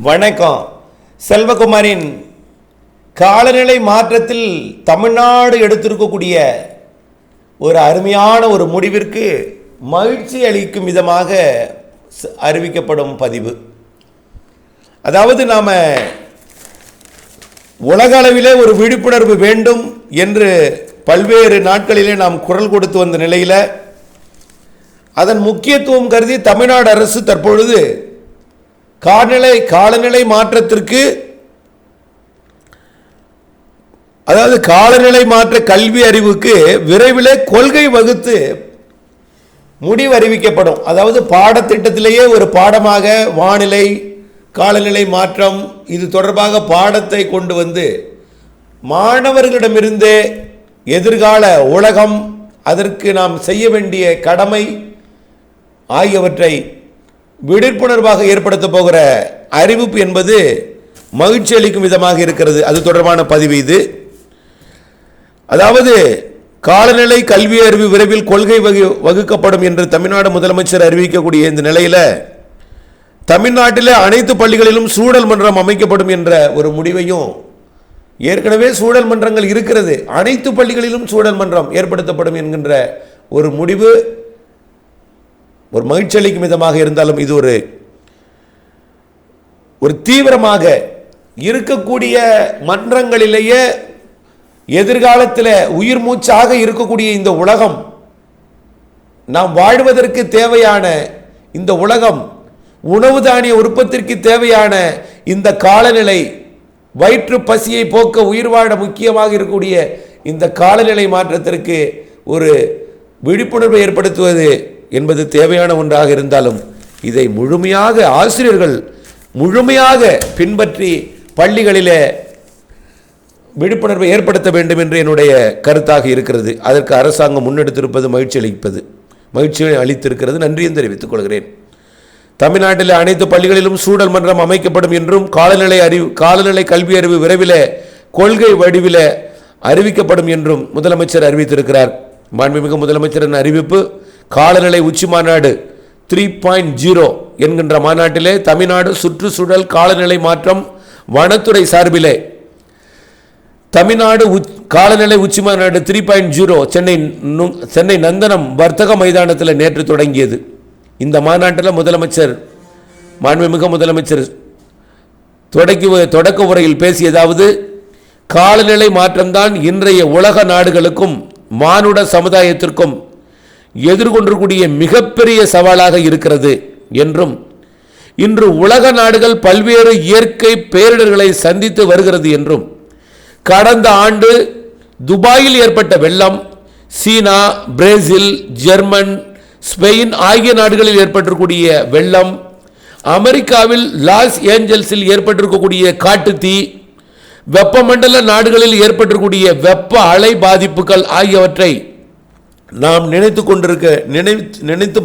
வணக்கம். செல்வகுமாரின் காலநிலை மாற்றத்தில் தமிழ்நாடு எடுத்திருக்கக்கூடிய ஒரு அருமையான ஒரு முடிவிற்கு மகிழ்ச்சி அளிக்கும் விதமாக அறிவிக்கப்படும் பதிவு. அதாவது நாம் உலக அளவிலே ஒரு விழிப்புணர்வு வேண்டும் என்று பல்வேறு நாட்களிலே நாம் குரல் கொடுத்து வந்த நிலையில் அதன் முக்கியத்துவம் கருதி தமிழ்நாடு அரசு தற்பொழுது காலநிலை மாற்றத்திற்கு, அதாவது காலநிலை மாற்ற கல்வி அறிவுக்கு விரைவில் கொள்கை வகுத்து முடிவு அறிவிக்கப்படும். அதாவது பாடத்திட்டத்திலேயே ஒரு பாடமாக வானிலை, காலநிலை மாற்றம் இது தொடர்பாக பாடத்தை கொண்டு வந்து மாணவர்களிடமிருந்து எதிர்கால உலகம், அதற்கு நாம் செய்ய வேண்டிய கடமை ஆகியவற்றை விழிப்புணர்வாக ஏற்படுத்த போகிற அறிவிப்பு என்பது மகிழ்ச்சி அளிக்கும் விதமாக இருக்கிறது. அது தொடர்பான பதிவு இது. அதாவது காலநிலை கல்வி அறிவு விரைவில் கொள்கை வகுக்கப்படும் என்று தமிழ்நாடு முதலமைச்சர் அறிவிக்கக்கூடிய இந்த நிலையில் தமிழ்நாட்டில் அனைத்து பள்ளிகளிலும் சூழல் மன்றம் அமைக்கப்படும் என்ற ஒரு முடிவையும், ஏற்கனவே சூழல் மன்றங்கள் இருக்கிறது, அனைத்து பள்ளிகளிலும் சூழல் மன்றம் ஏற்படுத்தப்படும் என்கின்ற ஒரு முடிவு ஒரு மகிழ்ச்சி அளிக்கும் விதமாக இருந்தாலும் இது ஒரு தீவிரமாக இருக்கக்கூடிய மன்றங்களிலேயே எதிர்காலத்தில் உயிர் மூச்சாக இருக்கக்கூடிய இந்த உலகம், நாம் வாழ்வதற்கு தேவையான இந்த உலகம், உணவு தானிய உற்பத்திற்கு தேவையான இந்த காலநிலை, வயிற்று பசியை போக்க உயிர் வாழ முக்கியமாக இருக்கக்கூடிய இந்த காலநிலை மாற்றத்திற்கு ஒரு விழிப்புணர்வை ஏற்படுத்துவது என்பது தேவையான ஒன்றாக இருந்தாலும் இதை முழுமையாக ஆசிரியர்கள் முழுமையாக பின்பற்றி பள்ளிகளிலே விழிப்புணர்வை ஏற்படுத்த வேண்டும் என்று என்னுடைய கருத்தாக இருக்கிறது. அதற்கு அரசாங்கம் முன்னெடுத்திருப்பது மகிழ்ச்சி அளித்திருக்கிறது. நன்றியும் தெரிவித்துக் கொள்கிறேன். தமிழ்நாட்டில் அனைத்து பள்ளிகளிலும் சூழல் மன்றம் அமைக்கப்படும் என்றும் காலநிலை கல்வி அறிவு விரைவில் கொள்கை வடிவில் அறிவிக்கப்படும் என்றும் முதலமைச்சர் அறிவித்திருக்கிறார். மாண்புமிகு முதலமைச்சரின் அறிவிப்பு காலநிலை உச்சி மாநாடு 3.0 என்கின்ற மாநாட்டிலே தமிழ்நாடு சுற்றுச்சூழல் காலநிலை மாற்றம் வனத்துறை சார்பிலே தமிழ்நாடு காலநிலை உச்சி மாநாடு 3.0 சென்னை நந்தனம் வர்த்தக மைதானத்தில் நேற்று தொடங்கியது. இந்த மாநாட்டில் மாண்புமிகு முதலமைச்சர் தொடக்க உரையில் பேசியதாவது, காலநிலை மாற்றம்தான் இன்றைய உலக நாடுகளுக்கும் மானுட சமுதாயத்திற்கும் எதிர்கொண்டிருக்கூடிய மிகப்பெரிய சவாலாக இருக்கிறது என்றும், இன்று உலக நாடுகள் பல்வேறு இயற்கை பேரிடர்களை சந்தித்து வருகிறது என்றும், கடந்த ஆண்டு துபாயில் ஏற்பட்ட வெள்ளம், சீனா, பிரேசில், ஜெர்மன், ஸ்பெயின் ஆகிய நாடுகளில் ஏற்பட்டிருக்கக்கூடிய வெள்ளம், அமெரிக்காவில் லாஸ் ஏஞ்சல்ஸில் ஏற்பட்டிருக்கக்கூடிய காட்டுத்தீ, வெப்பமண்டல நாடுகளில் ஏற்பட்டிருக்கக்கூடிய வெப்ப அலை பாதிப்புகள் ஆகியவற்றை நாம் நினைத்து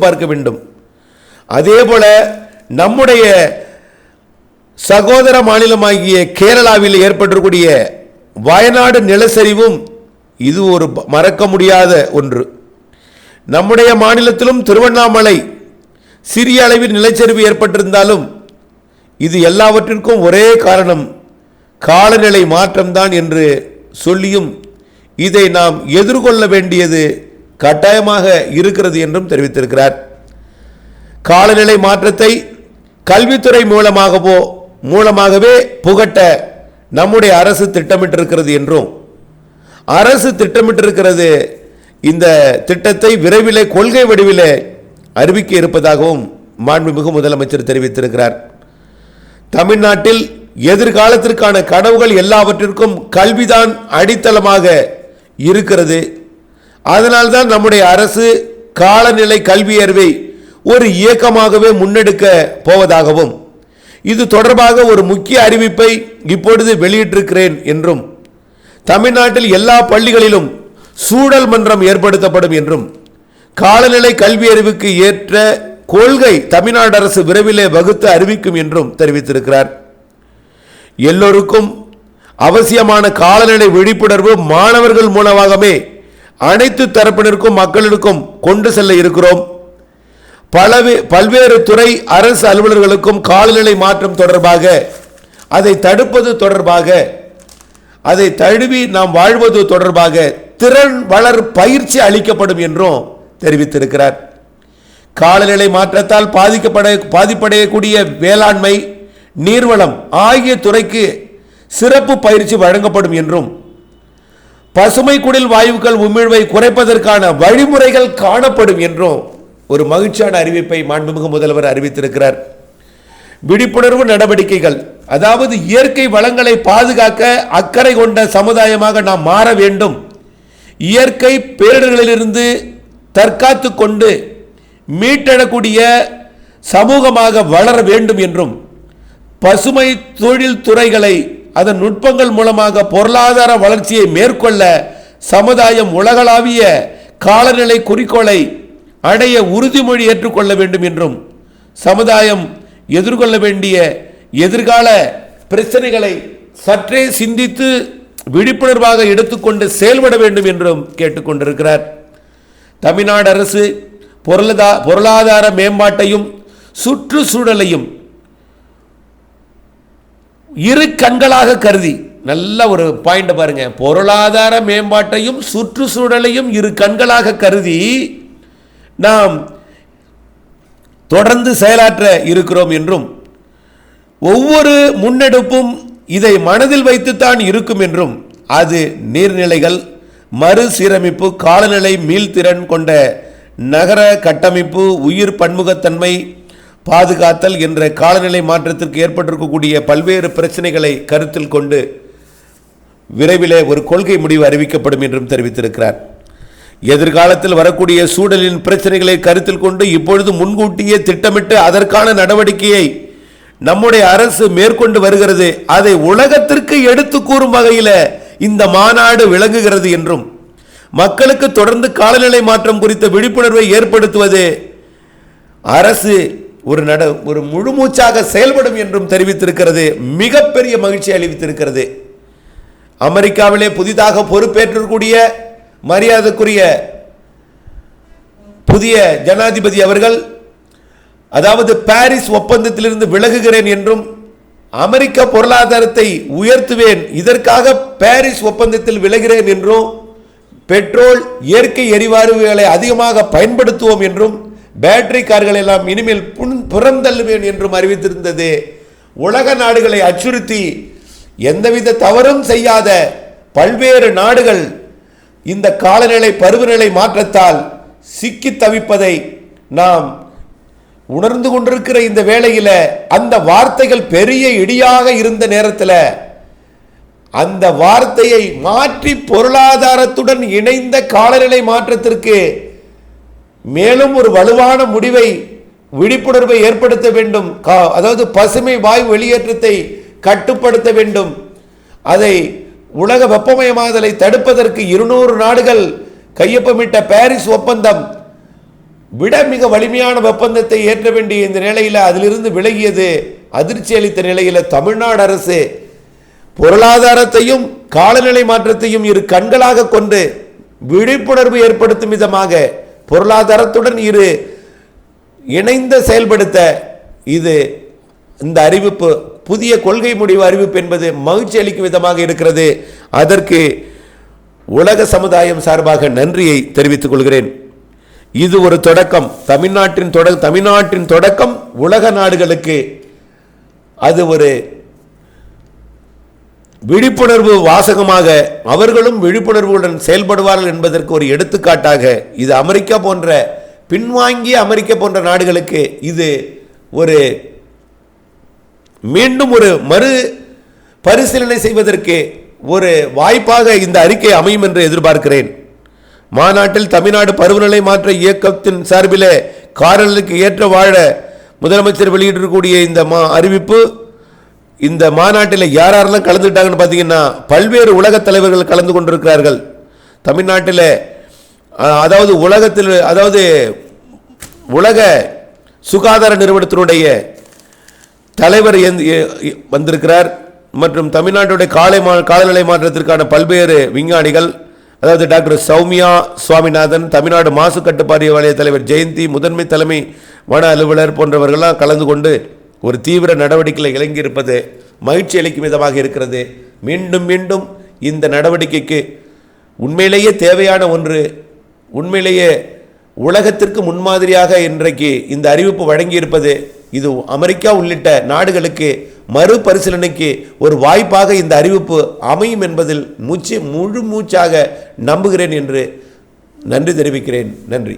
பார்க்க வேண்டும். அதேபோல நம்முடைய சகோதர மாநிலமாகிய கேரளாவில் ஏற்பட்டிருக்கூடிய வயநாடு நிலச்சரிவும் இது ஒரு மறக்க முடியாத ஒன்று. நம்முடைய மாநிலத்திலும் திருவண்ணாமலை சிறிய அளவில் நிலச்சரிவு ஏற்பட்டிருந்தாலும் இது எல்லாவற்றிற்கும் ஒரே காரணம் காலநிலை மாற்றம்தான் என்று சொல்லியும் இதை நாம் எதிர்கொள்ள வேண்டியது கட்டாயமாக இருக்கிறது என்றும் தெரிவித்திருக்கிறார். காலநிலை மாற்றத்தை கல்வித்துறை மூலமாகவே புகட்ட நம்முடைய அரசு திட்டமிட்டிருக்கிறது என்றும், அரசு திட்டமிட்டிருக்கிறது இந்த திட்டத்தை விரைவில் கொள்கை வடிவில் அறிவிக்க இருப்பதாகவும் மாண்புமிகு முதலமைச்சர் தெரிவித்திருக்கிறார். தமிழ்நாட்டில் எதிர்காலத்திற்கான கனவுகள் எல்லாவற்றிற்கும் கல்விதான் அடித்தளமாக இருக்கிறது. அதனால்தான் நம்முடைய அரசு காலநிலை கல்வி அறிவை ஒரு இயக்கமாகவே முன்னெடுக்க போவதாகவும், இது தொடர்பாக ஒரு முக்கிய அறிவிப்பை இப்பொழுது வெளியிட்டிருக்கிறேன் என்றும், தமிழ்நாட்டில் எல்லா பள்ளிகளிலும் சூழல் மன்றம் ஏற்படுத்தப்படும் என்றும், காலநிலை கல்வி அறிவுக்கு ஏற்ற கொள்கை தமிழ்நாடு அரசு விரைவிலே வகுத்து அறிவிக்கும் என்றும் தெரிவித்திருக்கிறார். எல்லோருக்கும் அவசியமான காலநிலை விழிப்புணர்வு மாணவர்கள் மூலமாகவே அனைத்து தரப்பினருக்கும் மக்களுக்கும் கொண்டு செல்ல இருக்கிறோம். பல்வேறு துறை அரசு அலுவலர்களுக்கும் காலநிலை மாற்றம் தொடர்பாக, அதை தடுப்பது தொடர்பாக, அதை தழுவி நாம் வாழ்வது தொடர்பாக திறன் வளர் பயிற்சி அளிக்கப்படும் என்றும் தெரிவித்திருக்கிறார். காலநிலை மாற்றத்தால் பாதிப்படையக்கூடிய வேளாண்மை, நீர்வளம் ஆகிய துறைக்கு சிறப்பு பயிற்சி வழங்கப்படும் என்றும், பசுமை குடில் வாயுக்கள் உமிழ்வை குறைப்பதற்கான வழிமுறைகள் காணப்படும் என்றும் ஒரு மகிழ்ச்சியான அறிவிப்பை மாண்புமிகு முதல்வர் அறிவித்திருக்கிறார். விழிப்புணர்வு நடவடிக்கைகள், அதாவது இயற்கை வளங்களை பாதுகாக்க அக்கறை கொண்ட சமுதாயமாக நாம் மாற வேண்டும், இயற்கை பேரிடர்களிலிருந்து தற்காத்து கொண்டு மீட்டெழக்கூடிய சமூகமாக வளர வேண்டும் என்றும், பசுமை தொழில் துறைகளை அதன் நுட்பங்கள் மூலமாக பொருளாதார வளர்ச்சியை மேற்கொள்ள சமுதாயம் உலகளாவிய காலநிலை குறிக்கோளை அடைய உறுதிமொழி ஏற்றுக்கொள்ள வேண்டும் என்றும், சமுதாயம் எதிர்கொள்ள வேண்டிய எதிர்கால பிரச்சனைகளை சற்றே சிந்தித்து விழிப்புணர்வாக எடுத்துக்கொண்டு செயல்பட வேண்டும் என்றும் கேட்டுக்கொண்டிருக்கிறார். தமிழ்நாடு அரசு பொருளாதார மேம்பாட்டையும் சுற்றுச்சூழலையும் இரு கண்களாக கருதி, நல்ல ஒரு பாயிண்ட் பாருங்க, பொருளாதார மேம்பாட்டையும் சுற்றுச்சூழலையும் இரு கண்களாக கருதி நாம் தொடர்ந்து செயலாற்ற இருக்கிறோம் என்றும், ஒவ்வொரு முன்னெடுப்பும் இதை மனதில் வைத்துத்தான் இருக்கும் என்றும், அது நீர்நிலைகள் மறுசீரமைப்பு, காலநிலை மீள்திறன் கொண்ட நகர கட்டமைப்பு, உயிர் பன்முகத்தன்மை பாதுகாத்தல் என்ற காலநிலை மாற்றத்திற்கு ஏற்பட்டிருக்கக்கூடிய பல்வேறு பிரச்சனைகளை கருத்தில் கொண்டு விரைவிலே ஒரு கொள்கை முடிவு அறிவிக்கப்படும் என்றும் தெரிவித்திருக்கிறார். எதிர்காலத்தில் வரக்கூடிய சூழலின் பிரச்சனைகளை கருத்தில் கொண்டு இப்பொழுது முன்கூட்டியே திட்டமிட்டு அதற்கான நடவடிக்கையை நம்முடைய அரசு மேற்கொண்டு வருகிறது. அதை உலகத்திற்கு எடுத்து கூறும் வகையில் இந்த மாநாடு விளங்குகிறது என்றும், மக்களுக்கு தொடர்ந்து காலநிலை மாற்றம் குறித்த விழிப்புணர்வை ஏற்படுத்துவது அரசு ஒரு முழுமூச்சாக செயல்படும் என்றும் தெரிவித்திருக்கிறது. மிகப்பெரிய மகிழ்ச்சி அளித்திருக்கிறது. அமெரிக்காவிலே புதிதாக பொறுப்பேற்றக்கூடிய மரியாதைக்குரிய புதிய ஜனாதிபதி அவர்கள், அதாவது பாரிஸ் ஒப்பந்தத்திலிருந்து விலகுகிறேன் என்றும், அமெரிக்க பொருளாதாரத்தை உயர்த்துவேன், இதற்காக பாரிஸ் ஒப்பந்தத்தில் விலகிறேன் என்றும், பெட்ரோல் இயற்கை எரிவாயுகளை அதிகமாக பயன்படுத்துவோம் என்றும், பேட்டரி கார்கள் எல்லாம் இனிமேல் புறந்தள்ளுவேன் என்றும் அறிவித்திருந்தது. உலக நாடுகளை அச்சுறுத்தி எந்தவித தவறும் செய்யாத பல்வேறு நாடுகள் இந்த காலநிலை பருவநிலை மாற்றத்தால் சிக்கி தவிப்பதை நாம் உணர்ந்து கொண்டிருக்கிற இந்த வேளையில், அந்த வார்த்தைகள் பெரிய இடியாக இருந்த நேரத்தில் அந்த வார்த்தையை மாற்றி பொருளாதாரத்துடன் இணைந்த காலநிலை மாற்றத்திற்கு மேலும் ஒரு வலுவான முடிவை, விழிப்புணர்வை ஏற்படுத்த வேண்டும். அதாவது பசுமை வாயு வெளியேற்றத்தை கட்டுப்படுத்த வேண்டும். அதை உலக வெப்பமயமாதலை தடுப்பதற்கு 200 நாடுகள் கையொப்பமிட்ட பாரிஸ் ஒப்பந்தம் விட மிக வலிமையான ஒப்பந்தத்தை ஏற்ற வேண்டிய இந்த நிலையில் அதிலிருந்து விலகியது அதிர்ச்சி அளித்த நிலையில் தமிழ்நாடு அரசு பொருளாதாரத்தையும் காலநிலை மாற்றத்தையும் இரு கண்களாக கொண்டு விழிப்புணர்வு ஏற்படுத்தும் விதமாக பொருளாதாரத்துடன் இணைந்த செயல்படுத்த இந்த அறிவிப்பு, புதிய கொள்கை முடிவு அறிவிப்பு என்பது மகிழ்ச்சி அளிக்கும் விதமாக இருக்கிறது. அதற்கு உலக சமுதாயம் சார்பாக நன்றியை தெரிவித்துக் கொள்கிறேன். இது ஒரு தொடக்கம், தமிழ்நாட்டின் தொடக்கம் உலக நாடுகளுக்கு அது ஒரு விழிப்புணர்வு வாசகமாக, அவர்களும் விழிப்புணர்வுடன் செயல்படுவார்கள் என்பதற்கு ஒரு எடுத்துக்காட்டாக இது அமெரிக்கா போன்ற பின்வாங்கிய அமெரிக்கா போன்ற நாடுகளுக்கு இது ஒரு மீண்டும் ஒரு மறு பரிசீலனை செய்வதற்கு ஒரு வாய்ப்பாக இந்த அறிக்கை அமையும் என்று எதிர்பார்க்கிறேன். மாநாட்டில் தமிழ்நாடு பருவநிலை மாற்ற இயக்கத்தின் சார்பில் காலநிலைக்கு ஏற்ற வாழ முதலமைச்சர் வெளியிட்டிருக்கக்கூடிய இந்த அறிவிப்பு, இந்த மாநாட்டில் யாரெல்லாம் கலந்துட்டாங்கன்னு பார்த்தீங்கன்னா பல்வேறு உலக தலைவர்கள் கலந்து கொண்டிருக்கிறார்கள். தமிழ்நாட்டில் அதாவது உலகத்தில், அதாவது உலக சுகாதார நிறுவனத்தினுடைய தலைவர் வந்திருக்கிறார். மற்றும் தமிழ்நாட்டுடைய காலநிலை மாற்றத்திற்கான பல்வேறு விஞ்ஞானிகள், அதாவது டாக்டர் சௌமியா சுவாமிநாதன், தமிழ்நாடு மாசு கட்டுப்பாடு வாரிய தலைவர் ஜெயந்தி, முதன்மை தலைமை வன அலுவலர் போன்றவர்கள்லாம் கலந்து கொண்டு ஒரு தீவிர நடவடிக்கையில் இறங்கியிருப்பது மகிழ்ச்சி அளிக்கும் விதமாக இருக்கிறது. மீண்டும் மீண்டும் இந்த நடவடிக்கைக்கு உண்மையிலேயே தேவையான ஒன்று, உண்மையிலேயே உலகத்திற்கு முன்மாதிரியாக இன்றைக்கு இந்த அறிவிப்பு வழங்கியிருப்பது இது அமெரிக்கா உள்ளிட்ட நாடுகளுக்கு மறுபரிசீலனைக்கு ஒரு வாய்ப்பாக இந்த அறிவிப்பு அமையும் என்பதில் முழு மூச்சாக நம்புகிறேன் என்று நன்றி தெரிவிக்கிறேன். நன்றி.